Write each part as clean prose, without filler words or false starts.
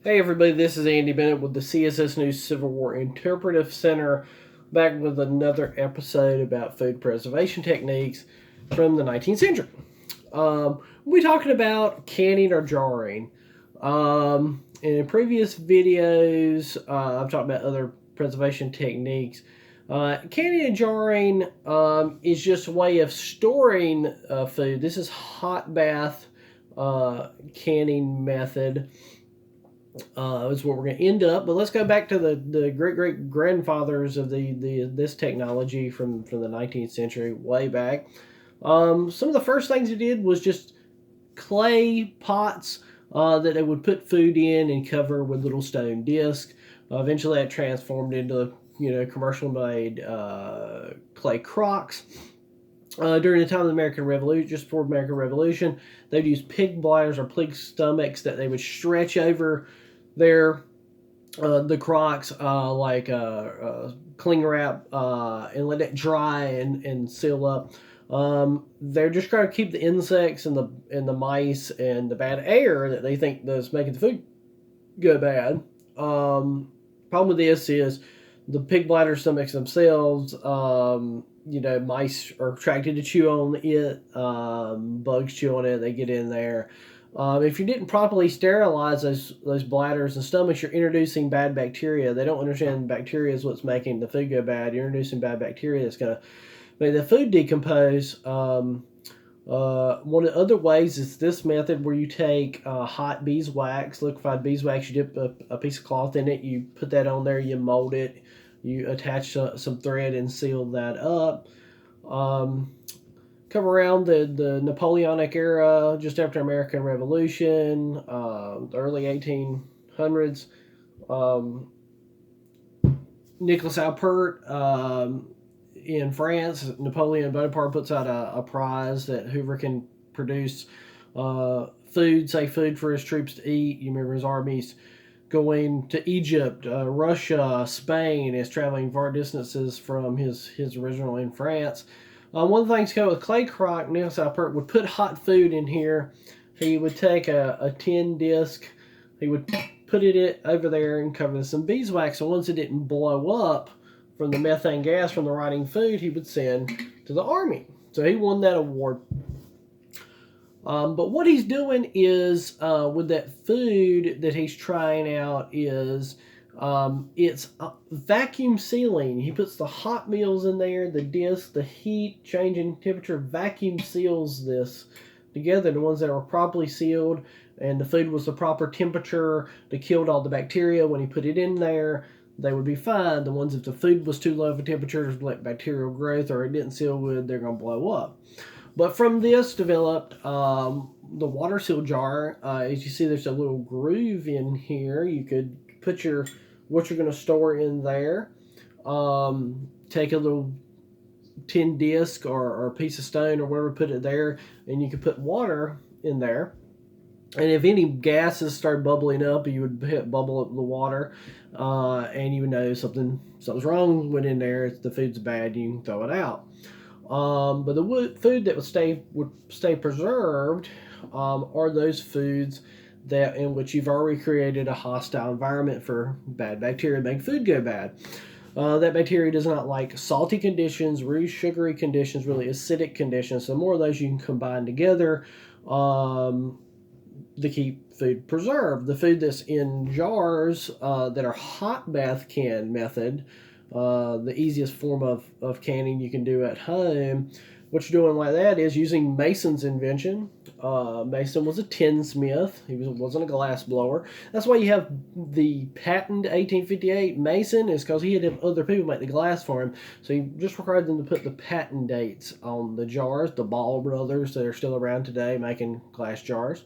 Hey everybody, this is Andy Bennett with the CSS News Civil War Interpretive Center, back with another episode about food preservation techniques from the 19th century. We're talking about canning or jarring. In previous videos, I've talked about other preservation techniques. Canning and jarring is just a way of storing food. This is hot bath canning method. Is what we're going to end up. But let's go back to the great great grandfathers of this technology from the 19th century, way back. Some of the first things they did was just clay pots that they would put food in and cover with little stone discs. Eventually, that transformed into commercial made clay crocks. During the time of the American Revolution, just before the American Revolution, they'd use pig bladders or pig stomachs that they would stretch over their the crocks like cling wrap and let it dry and seal up. They're just trying to keep the insects and the mice and the bad air that they think that's making the food go bad. Problem with this is the pig bladder stomachs themselves. Mice are attracted to chew on it. Bugs chew on it. They get in there. If you didn't properly sterilize those bladders and stomachs, you're introducing bad bacteria. They don't understand bacteria is what's making the food go bad. You're introducing bad bacteria that's going to make the food decompose. One of the other ways is this method where you take hot beeswax, liquefied beeswax, you dip a piece of cloth in it, you put that on there, you mold it, you attach some thread and seal that up. Come around the Napoleonic era, just after American Revolution, the early 1800s. Nicolas Appert in France, Napoleon Bonaparte puts out a prize that whoever can produce safe food for his troops to eat. You remember his armies going to Egypt, Russia, Spain, is traveling far distances from his original in France. One of the things with clay crock, Niels Alpert would put hot food in here. He would take a tin disc, he would put it over there and cover some beeswax. And once it didn't blow up from the methane gas from the rotting food, he would send to the army. So he won that award. But what he's doing is with that food that he's trying out is it's vacuum sealing. He puts the hot meals in there, the disc, the heat changing temperature, vacuum seals this together. The ones that were properly sealed and the food was the proper temperature to kill all the bacteria when he put it in there, they would be fine. The ones if the food was too low of a temperature to let bacterial growth or it didn't seal good, they're going to blow up. But from this developed the water seal jar. As you see, there's a little groove in here. You could put what you're going to store in there. Take a little tin disc or a piece of stone or whatever, put it there, and you could put water in there. And if any gases start bubbling up, you would bubble up the water, and you would know something's wrong. Went in there, the food's bad, you can throw it out. But the food that would stay preserved are those foods that in which you've already created a hostile environment for bad bacteria to make food go bad. That bacteria does not like salty conditions, really sugary conditions, really acidic conditions. So more of those you can combine together to keep food preserved. The food that's in jars that are hot bath can method, the easiest form of canning you can do at home. What you're doing like that is using Mason's invention. Mason was a tinsmith. He wasn't a glass blower. That's why you have the patent 1858 Mason, is because he had to have other people make the glass for him. So he just required them to put the patent dates on the jars. The Ball brothers that are still around today making glass jars.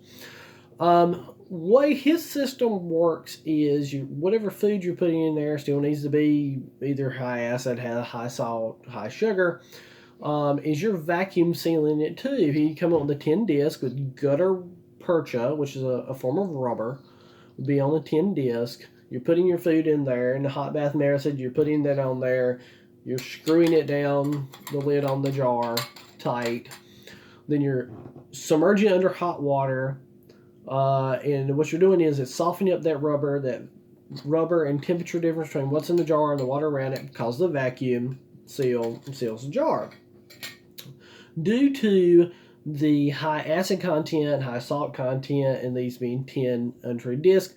Way his system works is whatever food you're putting in there still needs to be either high acid, high salt, high sugar. Is you're vacuum sealing it too. You come up with a tin disc with gutta percha, which is a form of rubber, would be on the tin disc. You're putting your food in there. In the hot bath method, you're putting that on there. You're screwing it down, the lid on the jar, tight. Then you're submerging it under hot water. And what you're doing is it's softening up that rubber and temperature difference between what's in the jar and the water around it causes the vacuum seals the jar. Due to the high acid content, high salt content, and these being tin untreated discs,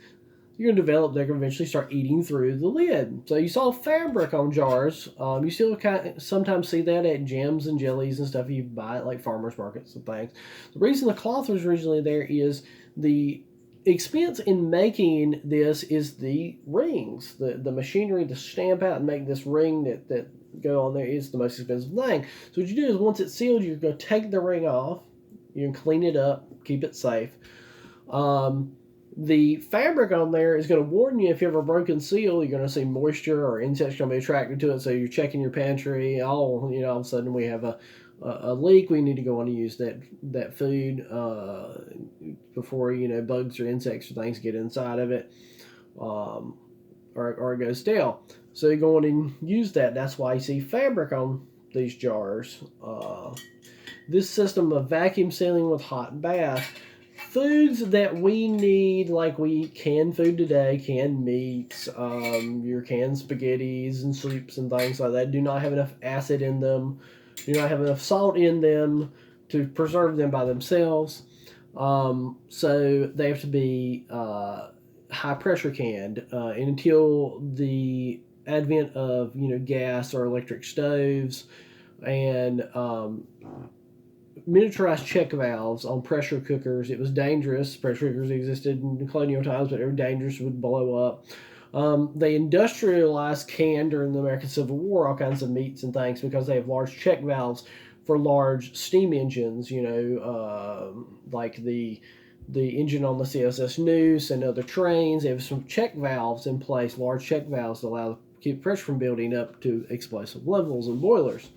you're going to develop, they're going to eventually start eating through the lid. So you saw fabric on jars. You still sometimes see that at jams and jellies and stuff you buy at like farmers markets and things. The reason the cloth was originally there is the expense in making this is the rings. The machinery to stamp out and make this ring that go on there is the most expensive thing. So what you do is once it's sealed, you're going to take the ring off. You can clean it up, keep it safe. The fabric on there is going to warn you if you have a broken seal, you're going to see moisture or insects going to be attracted to it. So you're checking your pantry. All of a sudden we have a leak. We need to go on and use that food before bugs or insects or things get inside of it, or it goes stale. So you go on and use that. That's why you see fabric on these jars. This system of vacuum sealing with hot bath. Foods that we need, like we can food today, canned meats, your canned spaghettis and soups and things like that, do not have enough acid in them, do not have enough salt in them to preserve them by themselves. So they have to be high pressure canned. And until the advent of gas or electric stoves and miniaturized check valves on pressure cookers, it was dangerous. Pressure cookers existed in colonial times, but they were dangerous, would blow up. They industrialized canned during the American Civil War all kinds of meats and things because they have large check valves for large steam engines, like the engine on the CSS Neuse and other trains. They have some check valves in place, large check valves that allow to keep pressure from building up to explosive levels in boilers.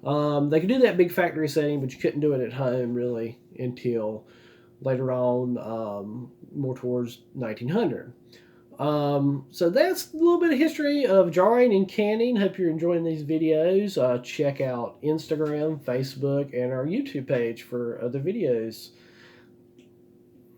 They could do that big factory setting, but you couldn't do it at home really until later on, more towards 1900. So that's a little bit of history of jarring and canning. Hope you're enjoying these videos. Check out Instagram, Facebook, and our YouTube page for other videos.